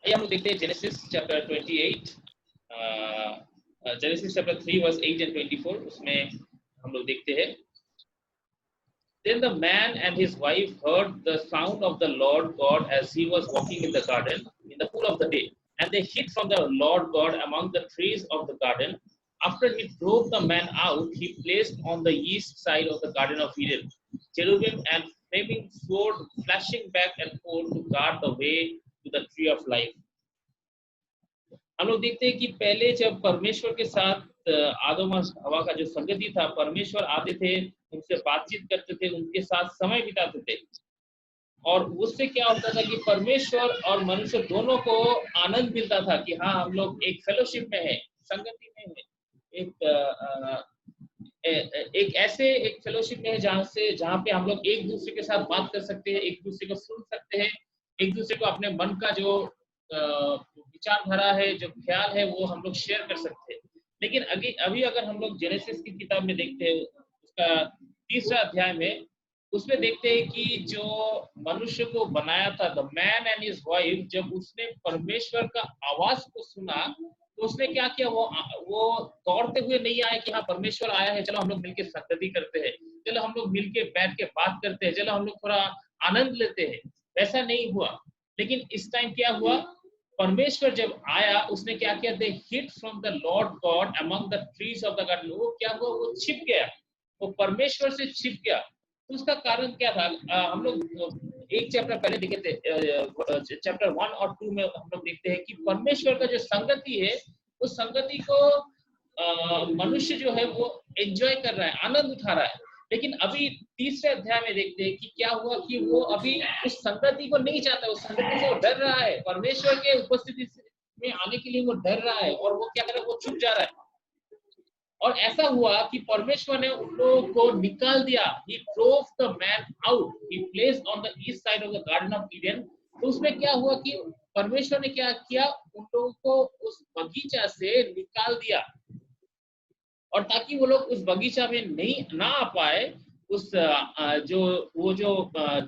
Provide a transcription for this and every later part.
आइए हम लोग देखते हैं Genesis chapter 28, Genesis chapter 3 verse 8 and 24। उसमें हम लोग देखते हैं, Then the man and his wife heard the sound of the Lord God as he was walking in the garden in the cool of the day, and they hid from the Lord God among the trees of the garden. After he drove the man out, he placed on the east side of the Garden of Eden cherubim and flaming sword flashing back and forth to guard the way to the tree of life. हम लोग देखते हैं कि पहले जब परमेश्वर के साथ आदम और हवा का जो संगति था, परमेश्वर आते थे, उनसे बातचीत करते थे, उनके साथ समय बिताते थे, और उससे क्या होता था कि परमेश्वर और मनुष्य दोनों को आनंद मिलता था कि हाँ, हम लोग एक फेलोशिप में है, संगति में है, एक फेलोशिप में है जहाँ पे हम लोग एक दूसरे के साथ बात कर सकते हैं, एक दूसरे को सुन सकते हैं, एक दूसरे को अपने मन का जो विचारधारा है, जो ख्याल है, वो हम लोग शेयर कर सकते हैं। लेकिन अभी अगर हम लोग जेनेसिस की किताब में देखते हैं, उसका 3रा अध्याय में, उसमें देखते हैं कि जो मनुष्य को बनाया था, the man and his wife, जब उसने परमेश्वर का आवाज को सुना, तो उसने क्या किया, वो दौड़ते हुए नहीं आए कि हाँ, परमेश्वर आया है, चलो हम लोग मिलके संगति करते हैं, चलो हम लोग मिलके बैठ के बात करते हैं, चलो हम लोग थोड़ा आनंद लेते हैं। वैसा नहीं हुआ। लेकिन इस टाइम क्या हुआ, परमेश्वर जब आया, उसने क्या किया, they hid from the lord god among the trees of the garden. वो क्या हुआ, वो छिप गया, वो परमेश्वर से छिप गया। तो उसका कारण क्या था? हम लोग एक चैप्टर पहले देखे थे, चैप्टर 1 और 2 में हम लोग देखते हैं कि परमेश्वर का जो संगति है, उस संगति को मनुष्य जो है वो एंजॉय कर रहा है, आनंद उठा रहा है। लेकिन अभी 3रे अध्याय में देखते हैं कि क्या हुआ कि वो अभी उस संगति को नहीं चाहता, उस संगति से वो डर रहा है, परमेश्वर के उपस्थिति में आने के लिए वो डर रहा है, और वो क्या कर रहा है, वो छुप जा रहा है। और ऐसा हुआ कि परमेश्वर ने उन लोगों को निकाल दिया। He drove the man out. He placed on the east side of the Garden of Eden. तो उसमें क्या हुआ कि परमेश्वर ने क्या किया, उन लोगों को उस बगीचा से निकाल दिया, और ताकि वो लोग उस बगीचा में नहीं ना आ पाए, उस जो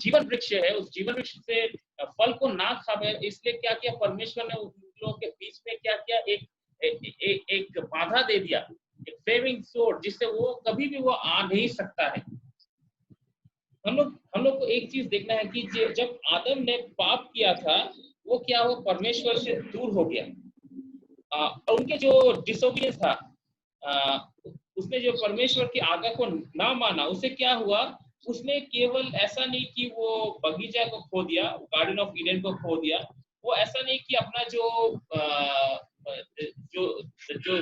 जीवन वृक्ष है, उस जीवन वृक्ष से फल को ना खा पाए, इसलिए क्या किया, परमेश्वर ने उन लोगों के बीच में क्या किया, एक बाधा दे दिया, एक फ्लेमिंग सोर्ड, जिससे वो कभी भी वो आ नहीं सकता है। हम लोग को एक चीज देखना है कि जब आदम ने पाप किया था, वो क्या हुआ, परमेश्वर से दूर हो गया। उनके जो डिसोबिडियंस था, उसने जो परमेश्वर की आज्ञा को ना माना, उससे क्या हुआ, उसने केवल ऐसा नहीं कि वो बगीचा को खो दिया, गार्डन ऑफ ईडन को खो दिया, वो ऐसा नहीं कि अपना जो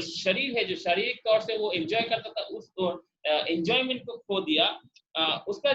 शरीर है, जो शारीरिक तौर से वो एंजॉय करता था, उस एंजॉयमेंट को खो दिया। उसका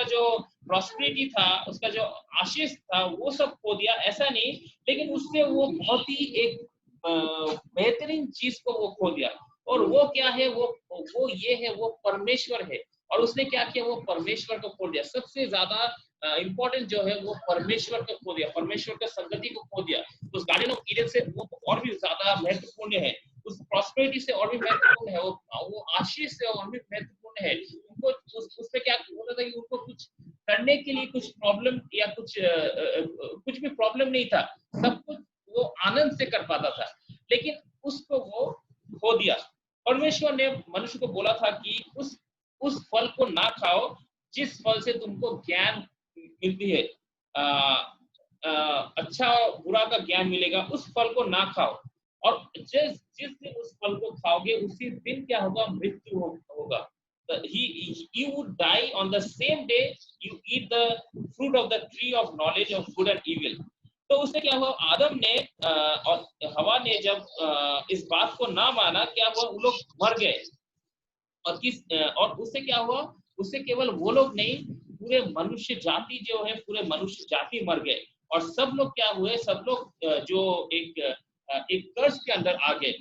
जो प्रॉस्पेरिटी था, उसका जो आशीष था, वो सब खो दिया, ऐसा नहीं। लेकिन उससे वो बहुत ही एक बेहतरीन चीज को वो खो दिया, और वो क्या है, वो ये है, वो परमेश्वर है। और उसने क्या किया, वो परमेश्वर को खो दिया। सबसे ज्यादा इंपॉर्टेंट जो है, वो परमेश्वर को खो दिया, परमेश्वर का संगति को खो दिया। उस गार्डन ऑफ ईडन से वो और भी ज्यादा महत्वपूर्ण है, उस प्रॉस्पेरिटी से और भी महत्वपूर्ण है, वो आशीष से और भी महत्वपूर्ण है। उनको उसमें क्या होता था कि उनको कुछ करने के लिए कुछ प्रॉब्लम या कुछ भी प्रॉब्लम नहीं था, सब कुछ वो आनंद से कर पाता था। लेकिन उसको वो खो दिया। परमेश्वर ने मनुष्य को बोला था कि उस फल को ना खाओ, जिस फल से तुमको ज्ञान मिलती है, अच्छा बुरा का ज्ञान मिलेगा, उस फल को ना खाओ। और जिस दिन उस फल को खाओगे, उसी दिन क्या होगा, मृत्यु होगा। You would die on the same day you eat the fruit of the tree of knowledge of good and evil. तो उससे क्या हुआ, आदम ने और हवा ने जब इस बात को ना माना, क्या हुआ, वो लोग मर गए। और उससे क्या हुआ, उससे केवल वो लोग नहीं, पूरे मनुष्य जाति जो है, पूरे मनुष्य जाति मर गए। और सब लोग क्या हुए, सब लोग जो एक कर्ज के अंदर आ गए,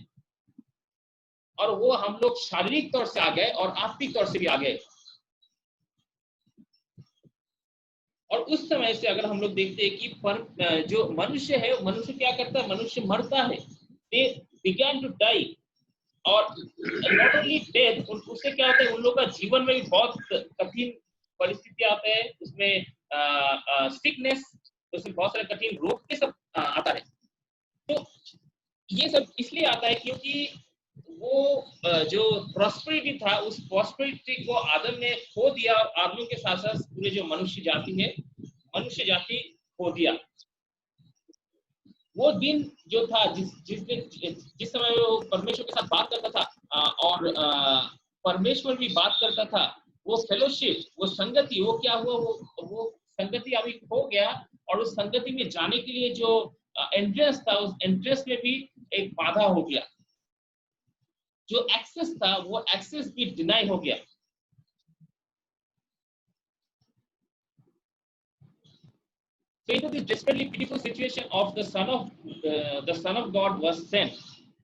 और वो हम लोग शारीरिक तौर से आ गए और आत्मिक तौर से भी आ गए। और उस समय से अगर हम लोग देखते हैं कि जो मनुष्य है, मनुष्य क्या करता है, मनुष्य मरता है। They began to die। और नॉट ओनली डेथ, उससे क्या होता है, उन लोगों का जीवन में भी बहुत कठिन परिस्थिति आता है। उसमें सिकनेस, तो उसमें बहुत सारे कठिन रोग के सब आता है। तो ये सब इसलिए आता है क्योंकि वो जो प्रॉस्पेरिटी था, उस प्रॉस्पेरिटी को आदम ने खो दिया, और आदमी के साथ साथ पूरे जो मनुष्य जाति है, मनुष्य जाति खो दिया। वो दिन जो था, जिस समय वो परमेश्वर के साथ बात करता था, और परमेश्वर भी बात करता था, वो फेलोशिप, वो संगति, वो क्या हुआ, वो संगति अभी खो गया। और उस संगति में जाने के लिए जो एंट्रेंस था, उस एंट्रेंस में भी एक बाधा हो गया। जो एक्सेस था, वो एक्सेस भी डिनाई हो गया। So into this desperately pitiful situation of the Son of God was sent,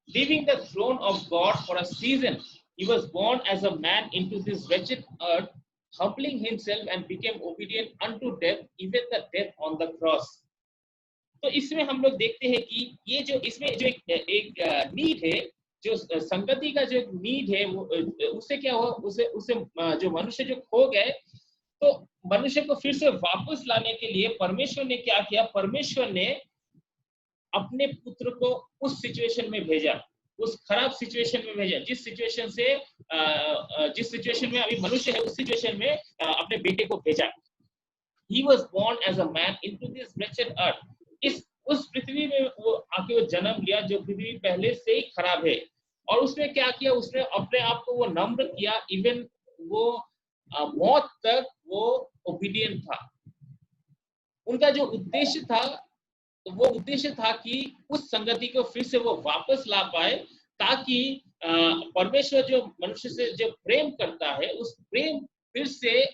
leaving the throne of God for a season. He was born as a man into this wretched earth, humbling himself and became obedient unto death, even the death on the cross. तो इसमें हम लोग देखते हैं कि ये जो इसमें जो एक नीड है, जो संगति का जो नीड है, वो उससे क्या हुआ, उसे जो मनुष्य जो खो गए, तो मनुष्य को फिर से वापस लाने के लिए परमेश्वर ने क्या किया, परमेश्वर ने अपने पुत्र को उस सिचुएशन में भेजा, उस खराब सिचुएशन में भेजा, जिस सिचुएशन में अभी मनुष्य है, उस सिचुएशन में अपने बेटे को भेजा। He was born as a man into this wretched earth. उस पृथ्वी में वो आके वो जन्म लिया, जो पृथ्वी पहले से ही खराब है। और उसने क्या किया, उसने अपने आप को वो नम्र किया, इवन वो मौत तक वो ओबीडिएंट था। उनका जो उद्देश्य था, वो उद्देश्य था कि उस संगति को फिर से वो वापस ला पाए, ताकि परमेश्वर जो मनुष्य से जो प्रेम करता है, उस प्रेम फिर से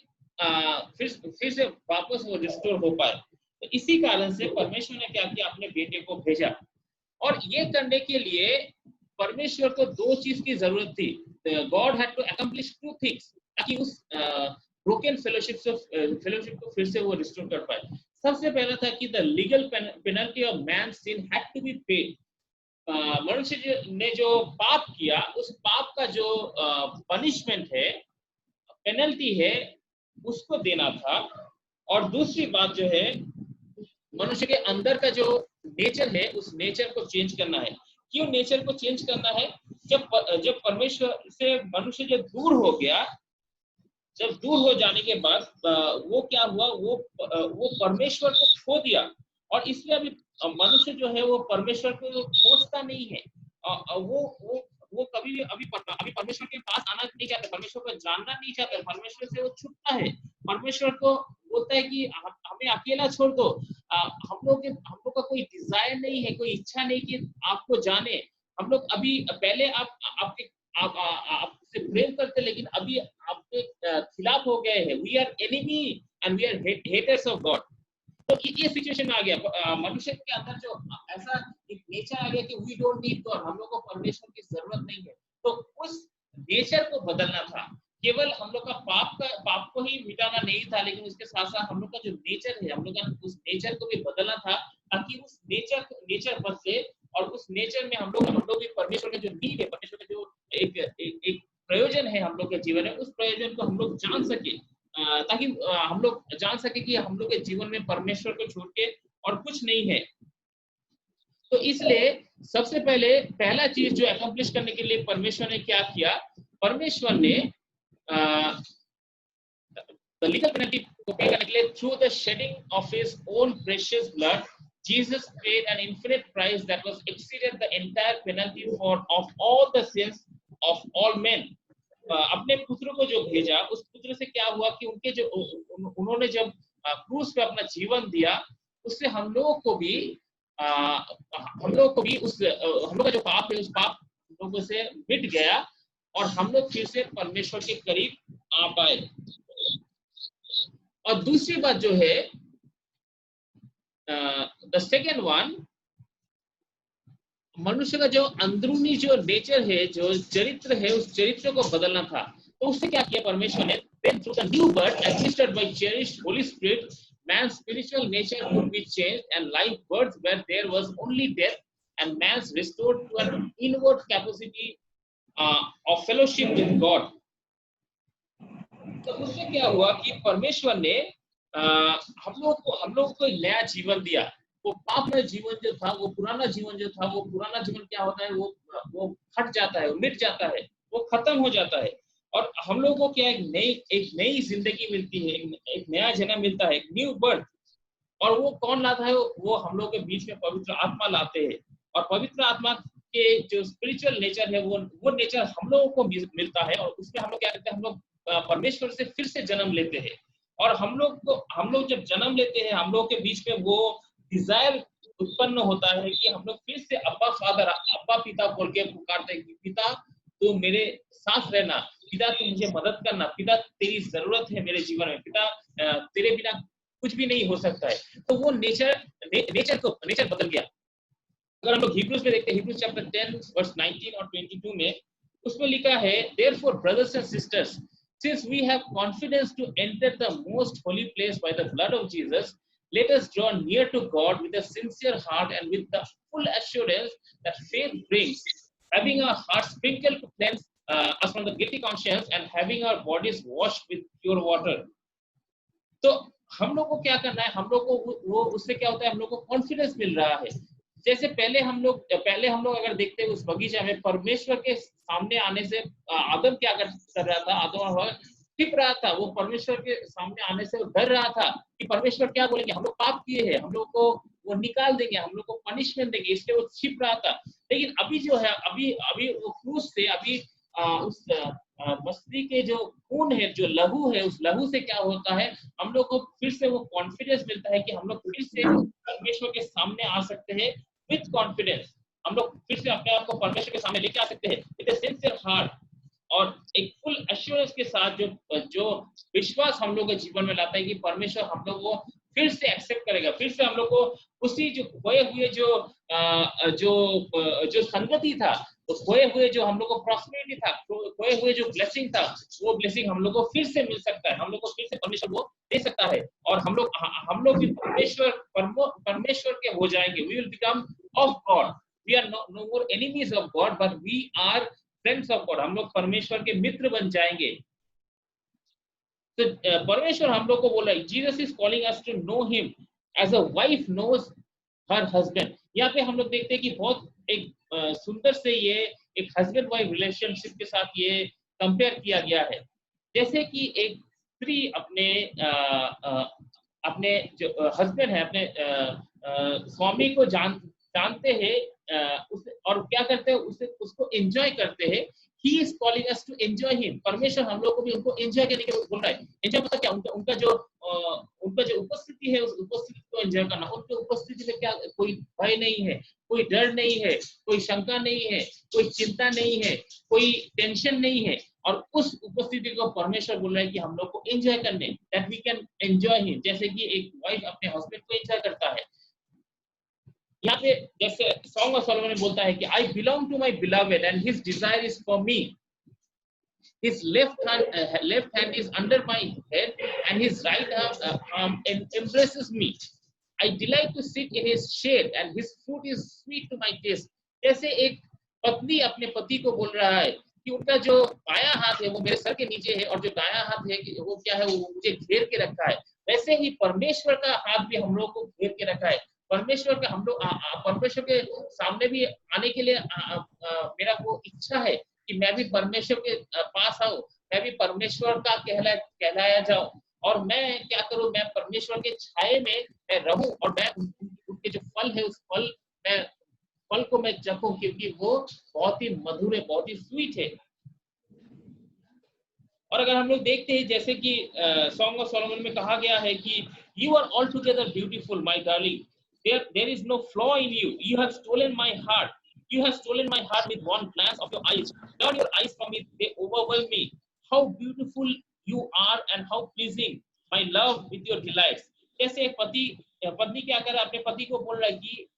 वापस वो रिस्टोर हो पाए। तो इसी कारण से परमेश्वर ने क्या किया, अपने बेटे को भेजा। और ये करने के लिए परमेश्वर को दो चीज की जरूरत थी। God had to accomplish two things, ताकि उस ब्रोकन फेलोशिप को फिर से वो रिस्टोर कर पाए। सबसे पहला था कि the legal penalty of man sin had to be paid. मनुष्य ने जो पाप किया, उस पाप का जो पनिशमेंट है, पेनल्टी है, उसको देना था। और दूसरी बात जो है, मनुष्य के अंदर का जो नेचर है, उस नेचर को चेंज करना है। क्यों नेचर को चेंज करना है? जब परमेश्वर से मनुष्य जब दूर हो गया, जब दूर हो जाने के बाद वो क्या हुआ, वो परमेश्वर को खो दिया। और इसलिए अभी मनुष्य जो है वो परमेश्वर को खोजता नहीं है। वो कभी भी अभी परमेश्वर के पास आना नहीं चाहता, परमेश्वर को जानना नहीं चाहता, परमेश्वर से वो छुपता है। परमेश्वर को बोलता है कि हमें अकेला छोड़ दो। हम लोग का कोई डिजायर नहीं है, कोई इच्छा नहीं कि आपको जाने। हम लोग अभी पहले आपसे प्रेम करते, लेकिन अभी आपके खिलाफ हो गए हैं। We are enemy and we are haters of God. तो ये सिचुएशन में आ गया मनुष्य के अंदर, जो ऐसा एक नेचर आ गया कि वी डोंट नीड गॉड, हम लोग को परमेश्वर की जरूरत नहीं है। तो उस नेचर को बदलना था। केवल हम लोग का पाप को ही मिटाना नहीं था, लेकिन उसके साथ साथ हम लोग का जो नेचर है, हम लोग का उस नेचर को भी बदलना था, ताकि उस नेचर बदले। और उस नेचर में हम लोग भी परमेश्वर का जो नीड है, परमेश्वर का जो एक प्रयोजन है हम लोग के जीवन में, उस प्रयोजन को हम लोग जान सके, ताकि हम लोग जान सके कि हम लोग के जीवन में परमेश्वर को छोड़ के और कुछ नहीं है। तो इसलिए सबसे पहला चीज जो अकम्प्लिश करने के लिए परमेश्वर ने क्या किया, परमेश्वर ने लीगल पेनल्टी को पे करने के लिए through the shedding of his own precious blood, Jesus paid an infinite price that was exceeded the entire penalty of all the sins of all men. अपने पुत्र को जो भेजा, उस पुत्र से क्या हुआ कि उन्होंने जब क्रूस पे अपना जीवन दिया, उससे हम लोगों को भी हम लोग का जो पाप है, उस पाप लोगों से मिट गया, और हम लोग फिर से परमेश्वर के करीब आ पाए। और दूसरी बात जो है, द सेकेंड वन, मनुष्य का जो अंदरूनी जो नेचर है, जो चरित्र है, उस चरित्र को बदलना था। तो उससे क्या किया परमेश्वर ने, then through the new birth administered by cherished Holy Spirit, man's spiritual nature could be changed, and life birth where there was only death, and man's restored to an inward capacity of fellowship with God. तो उससे क्या हुआ कि परमेश्वर ने हम लोग को एक नया जीवन दिया। वो पाप में जीवन जो था, वो पुराना जीवन जो था, वो पुराना जीवन क्या होता है, वो हट जाता है, वो मिट जाता है, वो खत्म हो जाता है। और हम लोगों को क्या एक नई जिंदगी मिलती है, एक नया जन्म मिलता है, एक न्यू बर्थ। और वो कौन लाता है? वो हम लोग के बीच में पवित्र आत्मा लाते हैं। और पवित्र आत्मा के जो स्पिरिचुअल नेचर है, वो नेचर हम लोगों को मिलता है। और उसमें हम लोग क्या करते हैं, हम लोग परमेश्वर से फिर से जन्म लेते हैं। और हम लोग जब जन्म लेते हैं, हम लोग के बीच में वो डिजायर उत्पन्न होता है कि हम लोग फिर से अब्बा फादर, अब्बा पिता बोल के पुकारते हैं कि पिता तू मेरे साथ रहना, पिता तू मुझे मदद करना, पिता तेरी जरूरत है मेरे जीवन में, पिता तेरे बिना कुछ भी नहीं हो सकता है। तो वो नेचर बदल गया। अगर हम लोग हिब्रूज में देखते हैं, हिब्रूज चैप्टर 10 वर्स 19 और 22 में, उसमें लिखा है, therefore brothers and sisters, since we have confidence to enter the most holy place by the blood of Jesus, let us draw near to God with a sincere heart and with the full assurance that faith brings, having our hearts sprinkled to cleanse us from the guilty conscience and having our bodies washed with pure water. तो हम लोग को क्या करना है, हम लोग को वो उससे क्या होता है, हम लोग को कॉन्फिडेंस मिल रहा है। जैसे पहले हम लोग अगर देखते हैं उस बगीचा में, परमेश्वर के सामने आने से आदम क्या कर रहा था, आदम और हवा छिप रहा था। वो परमेश्वर के सामने आने से डर रहा था कि परमेश्वर क्या बोलेंगे, हम लोग पाप किए हैं, हम लोग को वो निकाल देंगे, हम लोग को पनिशमेंट देंगे, इसलिए वो छिप रहा था। लेकिन अभी जो है, अभी अभी वो क्रूस से, अभी उस मछली के जो खून है, जो लहू है, उस लहू से क्या होता है, हम लोग को फिर से वो कॉन्फिडेंस मिलता है कि हम लोग फिर से परमेश्वर के सामने आ सकते हैं विथ कॉन्फिडेंस। हम लोग फिर से अपने आप को परमेश्वर के सामने लेके आ सकते हैं विद अ सिंसियर हार्ट और एक फुल एश्योरेंस के साथ, जो विश्वास हम लोग के जीवन में लाता है कि परमेश्वर हम लोग को फिर से एक्सेप्ट करेगा, फिर से हम लोग को उसी जो खोए हुए जो संगति था, तो खोए हुए जो हम लोग को प्रॉस्पेरिटी था, खोए हुए जो ब्लेसिंग था, वो ब्लेसिंग हम लोग को फिर से मिल सकता है, हम लोग को फिर से परमेश्वर वो दे सकता है। और हम लोग भी परमेश्वर के हो जाएंगे। We will become of God. We are no more enemies of God, but we are friends of God. हम लोग परमेश्वर के मित्र बन जाएंगे। तो परमेश्वर हम लोग को बोल रहा है, Jesus is calling us to know him as a wife knows her husband. यहाँ पे हम लोग देखते हैं कि बहुत एक सुंदर से ये एक हस्बैंड वाइफ रिलेशनशिप के साथ ये कंपेयर किया गया है। जैसे कि एक स्त्री अपने जो हस्बैंड है, अपने स्वामी को जानते हैं, और क्या करते हैं, उसको एंजॉय करते हैं। He is calling us to enjoy him। परमेश्वर हम लोग को भी उनको एंजॉय करने के लिए बोल रहा है। एंजॉय मतलब क्या, उनका जो उपस्थिति है, उस उपस्थिति को एंजॉय करना। उनकी उपस्थिति में क्या, कोई भय नहीं है, कोई डर नहीं है, कोई शंका नहीं है, कोई चिंता नहीं है, कोई टेंशन नहीं है। और उस उपस्थिति को परमेश्वर बोल रहा है कि हम लोग को एंजॉय करने, that we can enjoy him. जैसे कि एक वाइफ अपने हस्बैंड को एंजॉय करता है। यहाँ पे जैसे सॉन्ग ऑफ सोलोमन बोलता है कि I belong to my beloved and his desire is for me. His left hand is under my head and his right arm embraces me. I delight to sit in his shade and his food is sweet to my taste। जैसे एक पत्नी अपने पति को बोल रहा है कि उनका जो बायां हाथ है वो मेरे सर के नीचे है, और जो दायां हाथ है वो क्या है, वो मुझे घेर के रखा है। वैसे ही परमेश्वर का हाथ भी हम लोग को घेर के रखा है। परमेश्वर के हम लोग परमेश्वर के सामने भी आने के लिए मेरा वो इच्छा है कि मैं भी परमेश्वर के पास आऊं, मैं भी परमेश्वर का कहलाया जाऊं। और मैं क्या करूं, मैं परमेश्वर के छाये में मैं रहूं, और मैं उनके जो फल है उस फल को मैं चखूं, क्योंकि वो बहुत ही मधुर है, बहुत ही स्वीट है। और अगर हम लोग देखते हैं, जैसे कि सॉन्ग ऑफ सोलोमन में कहा गया है कि you are all together beautiful my darling, there is no flaw in you, you have stolen my heart, you have stolen my heart with one glance of your eyes, turn your eyes from me, they overwhelm me, how beautiful you are and how pleasing my love with your delights। जैसे पत्नी क्या कर रहा है, अपने पति को बोल रहा है कि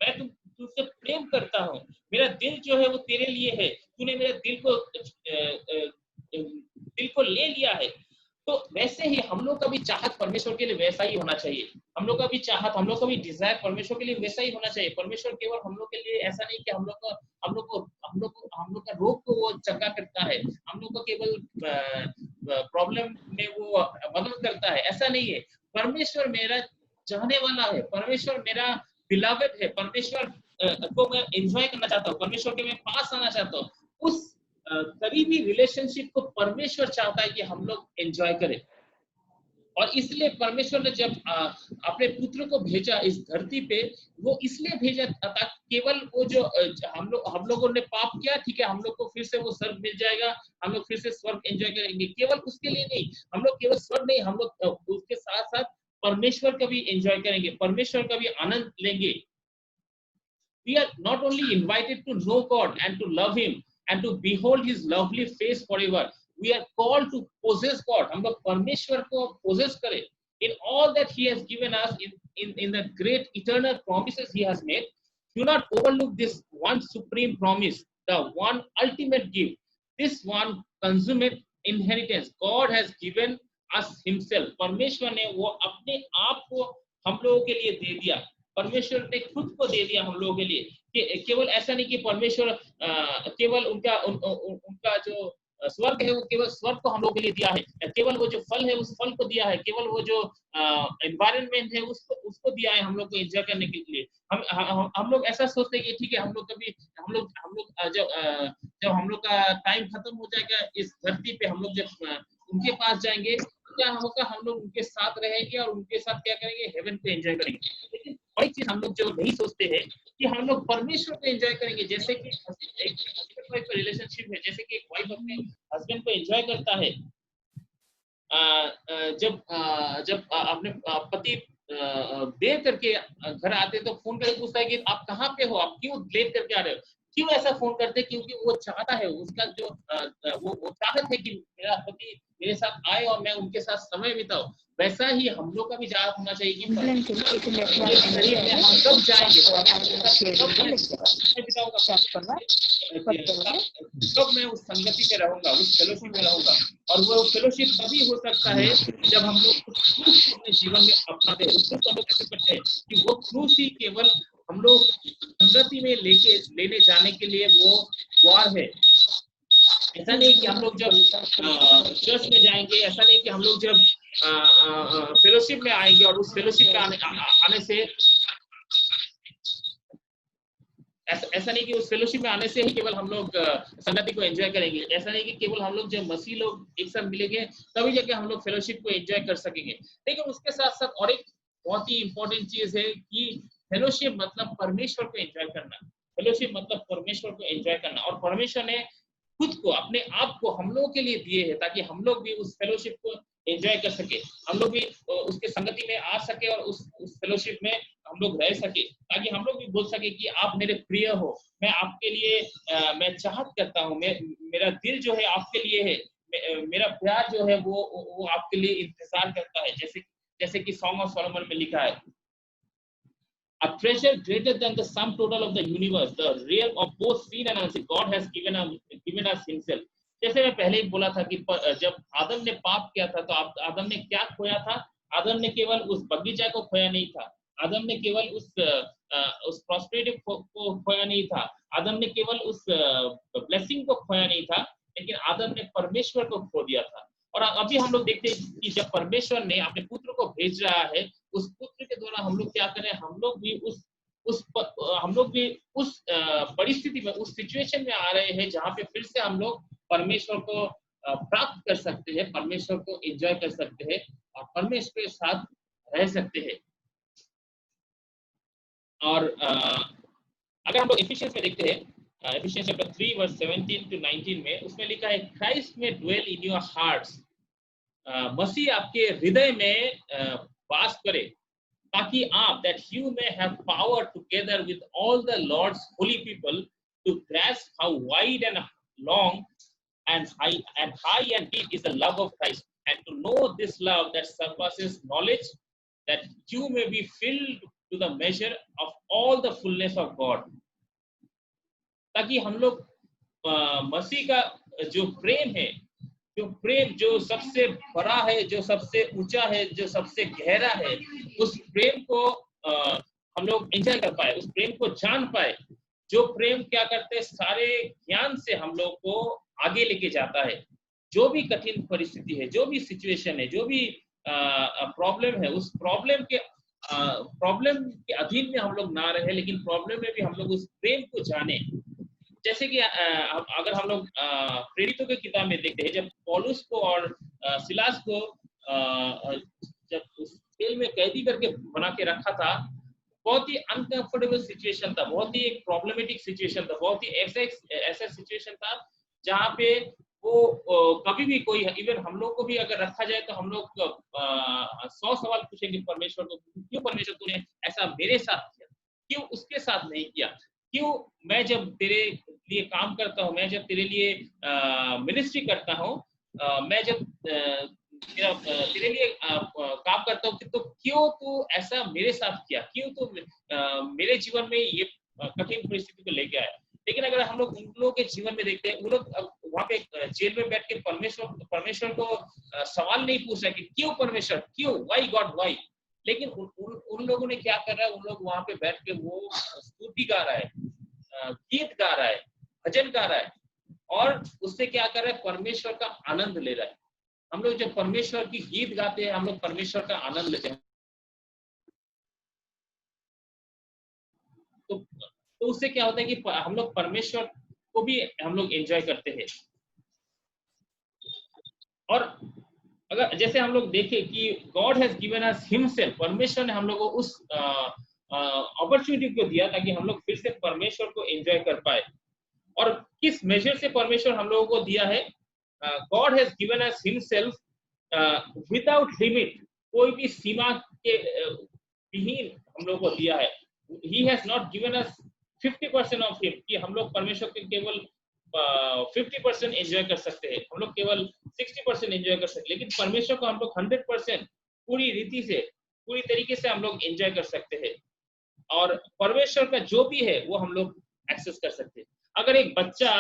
मैं तुझसे प्रेम करता हूँ, मेरा दिल जो है वो तेरे लिए है, तूने मेरे दिल को ले लिया है। तो वैसे ही हम लोग का भी चाहत परमेश्वर के लिए वैसा ही होना चाहिए। हम लोग का भी चाहत, हम लोग का भी डिजायर परमेश्वर के लिए वैसा ही होना चाहिए। परमेश्वर केवल हम लोग के लिए ऐसा नहीं कि हम लोग का रोग को वो चंगा करता है, हम लोग को केवल प्रॉब्लम में वो मदद करता है, ऐसा नहीं है। परमेश्वर मेरा चाहने वाला है, परमेश्वर मेरा बिलवेड है, परमेश्वर को मैं एंजॉय करना चाहता हूँ, परमेश्वर के मैं पास आना चाहता हूँ। उस करीबी रिलेशनशिप को परमेश्वर चाहता है कि हम लोग एंजॉय करें। और इसलिए परमेश्वर ने जब अपने पुत्र को भेजा इस धरती पे, वो इसलिए भेजा ताकि केवल वो जो हम लोगों ने पाप किया, ठीक है, हम लोग को फिर से वो स्वर्ग मिल जाएगा, हम लोग फिर से स्वर्ग एंजॉय करेंगे, केवल उसके लिए नहीं, हम लोग केवल स्वर्ग नहीं, हम लोग उसके साथ साथ परमेश्वर का भी एंजॉय करेंगे, परमेश्वर का भी आनंद लेंगे। We are not only invited to know God and to love Him and to behold His lovely face forever. We are called to possess God. हम लोग परमेश्वर को possess करें. In all that He has given us, in the great eternal promises He has made, do not overlook this one supreme promise, the one ultimate gift, this one consummate inheritance. God has given us Himself. परमेश्वर ने वो अपने आप को हम लोगों के लिए दे दिया। परमेश्वर ने खुद को दे दिया हम लोगों के लिए। कि केवल ऐसा नहीं कि परमेश्वर केवल उनका जो स्वर्ग है, वो केवल स्वर्ग को हम लोगों के लिए दिया है, केवल वो जो फल है उस फल को दिया है, केवल वो जो एनवायरनमेंट है उसको दिया है हम लोग को एंजॉय करने के लिए। हम लोग ऐसा सोचते हैं कि ठीक है, हम लोग कभी हम लोग जब हम लोग का टाइम खत्म हो जाएगा इस धरती पे, हम लोग जब उनके पास जाएंगे, क्या होगा, हम लोग उनके साथ रहेंगे और उनके साथ क्या करेंगे, हेवन को एंजॉय करेंगे। लेकिन वही चीज हम लोग जो नहीं सोचते हैं कि हम लोग परमेश्वर को एंजॉय करेंगे। जैसे कि एक हस्बैंड वाइफ का रिलेशनशिप है, जैसे कि एक वाइफ अपने हस्बैंड को एंजॉय करता है। जब अपने पति देर करके घर आते तो फोन करके पूछता है कि आप कहाँ पे हो, आप क्यों लेट करके आ रहे हो। क्यों ऐसा फोन करते, क्योंकि वो चाहता है, उसका जो वो चाहत है कि मेरा पति मेरे साथ आए और मैं उनके साथ समय बिताऊं। वैसा ही हम लोग का भी चाहत होना चाहिए कि हम कब जाएंगे, कब मैं उस संगति में रहूंगा, उस फेलोशिप में रहूंगा। और वो फेलोशिप तभी हो सकता है जब हम लोग अपने जीवन में अपनाते हैं। उसको हम लोग ऐसे करते हैं कि वो क्रूस ही केवल हम लोग संगति में लेने जाने के लिए वो द्वार है। ऐसा नहीं कि हम लोग जब चर्च में जाएंगे, ऐसा नहीं कि हम लोग जब फेलोशिप में आएंगे और उस फेलोशिप में आने से ऐसा नहीं कि उस फेलोशिप में आने से ही केवल हम लोग संगति को एंजॉय करेंगे। ऐसा नहीं कि केवल हम लोग जब मसीह लोग एक साथ मिलेंगे तभी जाके हम लोग फेलोशिप को एंजॉय कर सकेंगे। लेकिन उसके साथ साथ और एक बहुत ही इंपॉर्टेंट चीज है कि फेलोशिप मतलब परमेश्वर को एंजॉय करना। फेलोशिप मतलब परमेश्वर को एंजॉय करना, और परमेश्वर ने खुद को, अपने आप को हम लोगों के लिए दिए हैं ताकि हम लोग भी उस फेलोशिप को एंजॉय कर सके, हम लोग भी उसके संगति में आ सके और उस फेलोशिप में हम लोग रह सके, ताकि हम लोग भी बोल सके कि आप मेरे प्रिय हो, मैं आपके लिए मैं चाहत करता हूँ, मेरा दिल जो है आपके लिए है, मेरा प्यार जो है वो आपके लिए इंतजार करता है। जैसे कि सॉन्ग ऑफ सोलोमन में लिखा है, a treasure greater than the sum total of the universe, the realm of both seen and unseen, God has given us himself। जैसे मैं पहले ही बोला था कि जब आदम ने पाप किया था तो आदम ने क्या खोया था। आदम ने केवल उस बगीचा को खोया नहीं था, आदम ने केवल उस प्रॉस्पेरिटी को खोया नहीं था, आदम ने केवल उस ब्लेसिंग को खोया नहीं था, लेकिन आदम ने परमेश्वर को खो दिया था। और अभी हम लोग देखते हैं कि जब परमेश्वर ने अपने पुत्र को भेज रहा है, उस पुत्र के द्वारा हम लोग क्या करें, हम लोग भी उस परिस्थिति में, उस सिचुएशन में आ रहे हैं जहां पे फिर से हम लोग परमेश्वर को प्राप्त कर सकते हैं, परमेश्वर को एंजॉय कर सकते हैं और परमेश्वर के साथ रह सकते हैं। और अगर हम लोग एफिशिएंस में देखते हैं, एफिशिएंस चैप्टर 3 वर्स 17 to 19 में उसमें लिखा है, क्राइस्ट में ड्वेल इन योर हार्ट्स, मसीह आपके हृदय में वास करे, ताकि आप, that you may have power together with all the Lord's holy people to grasp how wide and long and high and deep is the love of Christ, and to know this love that surpasses knowledge, that you may be filled to the measure of all the fullness of God। ताकि हम लोग मसीह का जो प्रेम है, जो सबसे बड़ा है, जो सबसे ऊंचा है, जो सबसे गहरा है, उस प्रेम को हम लोग एंजॉय कर पाए, उस प्रेम को जान पाए, जो प्रेम क्या करते हैं, सारे ज्ञान से हम लोग को आगे लेके जाता है। जो भी कठिन परिस्थिति है, जो भी सिचुएशन है, जो भी प्रॉब्लम है, उस प्रॉब्लम के अधीन में हम लोग ना रहे, लेकिन प्रॉब्लम में भी हम लोग उस प्रेम को जाने। जैसे कि अगर हम लोग प्रेरितों की किताब में देखते हैं, जब पौलुस को और सिलास को जब उस जेल में कैदी करके बना के रखा था, बहुत ही अनकंफर्टेबल सिचुएशन था, बहुत ही एक प्रॉब्लमेटिक सिचुएशन था, बहुत ही ऐसा सिचुएशन था जहाँ पे वो कभी भी कोई, इवन हम लोग को भी अगर रखा जाए तो हम लोग 100 सवाल पूछेंगे परमेश्वर को, क्यों परमेश्वर तूने ऐसा मेरे साथ किया, क्यों उसके साथ नहीं किया, क्यों मैं जब तेरे लिए काम करता हूँ, मैं जब तेरे लिए मिनिस्ट्री करता हूँ, मैं जब तेरे लिए काम करता हूँ, तो क्यों तू ऐसा मेरे साथ किया, क्यों तू मेरे जीवन में ये कठिन परिस्थिति को लेके आया। लेकिन अगर हम लोग उन लोगों के जीवन में देखते हैं, वो लोग वहां पे जेल में बैठ के परमेश्वर को सवाल नहीं पूछ रहे कि क्यों परमेश्वर, क्यों, वाई गॉड वाई, लेकिन उन लोगों ने क्या कर रहा है, उन लोग वहां पे बैठ के वो स्तुति गा रहा है, गीत गा रहा है, भजन गा रहा है, और उससे क्या कर रहा है, परमेश्वर का आनंद ले रहा है। हम लोग जब परमेश्वर की गीत गाते हैं, हम लोग परमेश्वर का आनंद लेते हैं, तो उससे क्या होता है कि हम लोग परमेश्वर को भी हम लोग एंजॉय करते हैं। और अगर जैसे हम लोग देखें कि God has given us himself, परमेश्वर ने हम लोग को उस अपॉर्चुनिटी को दिया ताकि हम लोग फिर से परमेश्वर को एंजॉय कर पाए। और किस मेजर से परमेश्वर हम लोगों को दिया है, God has given us himself without limit, कोई भी सीमा के विहीन हम लोग को दिया है। He has not given us 50% of him, कि हम लोग परमेश्वर के केवल 50% एंजॉय कर सकते हैं, हम लोग केवल 60% एंजॉय कर सकते हैं, लेकिन परमेश्वर को हम लोग 100% पूरी रीति से, पूरी तरीके से हम लोग एंजॉय कर सकते हैं, और परमेश्वर का जो भी है वो हम लोग एक्सेस कर सकते हैं। अगर एक बच्चा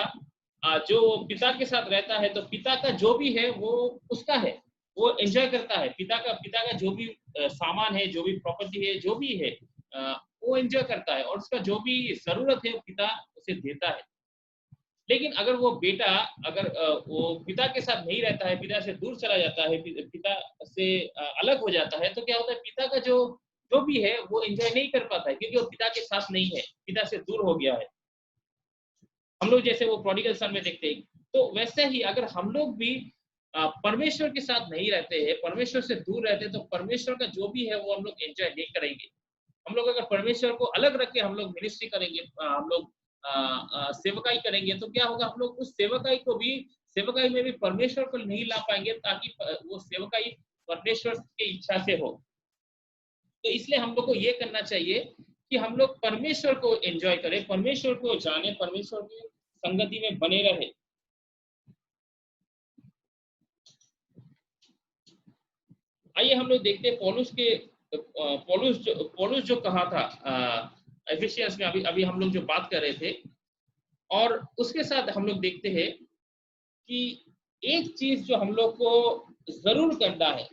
जो पिता के साथ रहता है, तो पिता का जो भी है वो उसका है, वो एंजॉय करता है, पिता का जो भी सामान है, जो भी प्रॉपर्टी है, जो भी है, वो एंजॉय करता है, और उसका जो भी जरूरत है पिता उसे देता है। लेकिन अगर वो बेटा, अगर वो पिता के साथ नहीं रहता है, पिता से दूर चला जाता है, पिता से अलग हो जाता है, तो क्या होता है, पिता का जो जो भी है वो एंजॉय नहीं कर पाता है, क्योंकि वो पिता के साथ नहीं है, पिता से दूर हो गया है। हम लोग जैसे वो प्रोडिगल सन में देखते हैं, तो वैसे ही अगर हम लोग भी परमेश्वर के साथ नहीं रहते हैं, परमेश्वर से दूर रहते हैं, तो परमेश्वर का जो भी है वो हम लोग एंजॉय नहीं करेंगे। हम लोग अगर परमेश्वर को अलग रख के हम लोग मिनिस्ट्री करेंगे, हम लोग सेवकाई करेंगे, तो क्या होगा, हम लोग उस सेवकाई में भी परमेश्वर को नहीं ला पाएंगे, ताकि वो सेवकाई परमेश्वर की इच्छा से हो। तो इसलिए हम लोग को ये करना चाहिए कि हम लोग परमेश्वर को एंजॉय करें, परमेश्वर को जाने, परमेश्वर की संगति में बने रहे। आइए हम लोग देखते हैं पौलुस जो कहा था एफिशियंस में, अभी अभी हम लोग जो बात कर रहे थे, और उसके साथ हम लोग देखते हैं कि एक चीज जो हम लोग को जरूर करना है,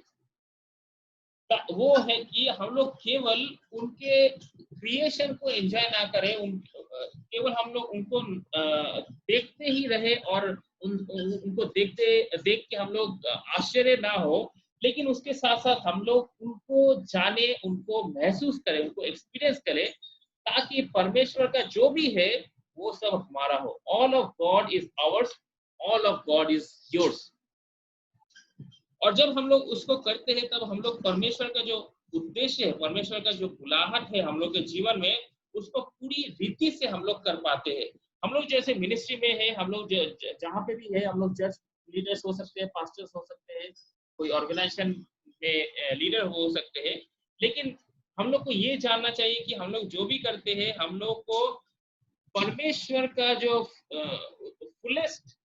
वो है कि हम लोग केवल उनके क्रिएशन को एंजॉय ना करें, केवल हम लोग उनको देखते ही रहे, और उनको देख के हम लोग आश्चर्य ना हो, लेकिन उसके साथ साथ हम लोग उनको जाने, उनको महसूस करें, उनको एक्सपीरियंस करें, ताकि परमेश्वर का जो भी है वो सब हमारा हो। All of God is ours, all of God is yours. और जब हम लोग उसको करते हैं, तब हम लोग परमेश्वर का जो उद्देश्य है, परमेश्वर का जो बुलाहट है हम लोग के जीवन में, उसको पूरी रीति से हम लोग कर पाते हैं। हम लोग जैसे मिनिस्ट्री में है, हम लोग जहाँ पे भी है, हम लोग चर्च लीडर्स हो सकते हैं, पास्टर्स हो सकते हैं, कोई ऑर्गेनाइजेशन में लीडर हो सकते हैं, लेकिन हम लोग को ये जानना चाहिए कि हम लोग जो भी करते हैं, हम लोग को परमेश्वर का जो फुलेस्ट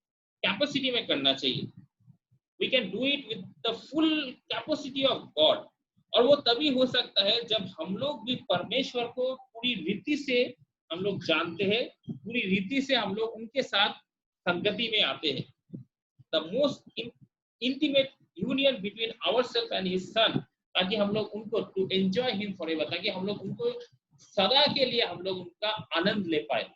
कैपेसिटी में करना चाहिए। We can do it with the full capacity of God। और वो तभी हो सकता है जब हम लोग भी परमेश्वर को पूरी रीति से हम लोग जानते हैं, पूरी रीति से हम लोग उनके साथ संगति में आते हैं। The most intimate union between ourselves and His Son, ताकि हम लोग उनको to enjoy Him forever, ताकि हम लोग उनको सदा के लिए हम लोग उनका आनंद ले पाए।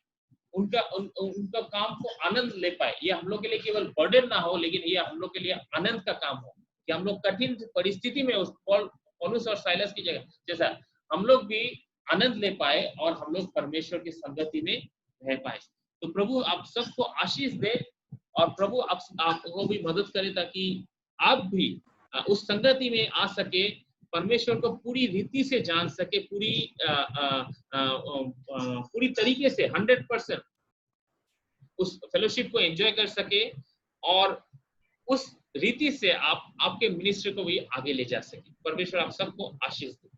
उनका काम को आनंद ले पाए। ये हम लोग के लिए केवल बर्डन ना हो, लेकिन ये हम लोग के लिए आनंद का काम हो कि हम लोग कठिन परिस्थिति में उस पौलुस और साइलस की जगह जैसा हम लोग भी आनंद ले पाए और हम लोग परमेश्वर की संगति में रह पाए। तो प्रभु आप सबको आशीष दे और प्रभु आपको भी मदद करे ताकि आप भी उस संगति में आ सके, परमेश्वर को पूरी रीति से जान सके, पूरी तरीके से 100% उस फेलोशिप को एंजॉय कर सके और उस रीति से आप आपके मिनिस्ट्री को भी आगे ले जा सके। परमेश्वर आप सबको आशीष दे।